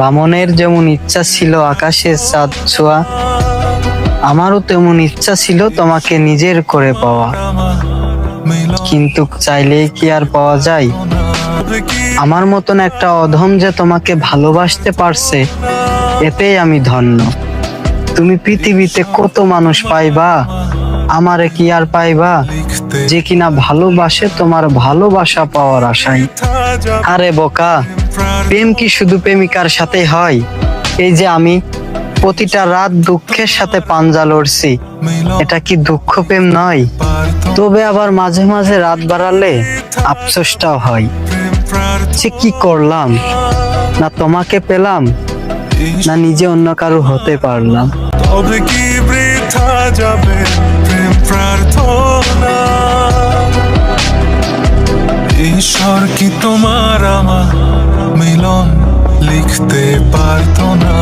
বামনের যেমন ইচ্ছা ছিল আকাশের চাঁদ ছোঁয়া, আমারও তেমন ইচ্ছা ছিল তোমাকে নিজের করে পাওয়া, কিন্তু চাইলেই কি আর পাওয়া যায়? আমার মতন একটা অধম যে তোমাকে ভালোবাসতে পারছে, এতেই আমি ধন্য। তুমি পৃথিবীতে কত মানুষ পাইবা, আমারে কি আর পাইবা যে কিনা ভালোবাসে তোমার ভালোবাসা পাওয়ার আশায়। আরে বোকা, প্রেম কি শুধু প্রেমিকার সাথে হয়? এই যে আমি প্রতিটা রাত দুঃখের সাথে পাঞ্জা লড়ছি, এটা কি দুঃখ প্রেম নয়? তবে আবার মাঝে মাঝে রাত বাড়ালে আফসোসটাও হয় যে কি করলাম, না তোমাকে পেলাম না নিজে অন্য কারো হতে পারলাম। তবে কি বৃথা যাবে প্রেম প্রার্থনা? ঈশ্বর কি তোমার আমার মিলন লিখতে পারতো না?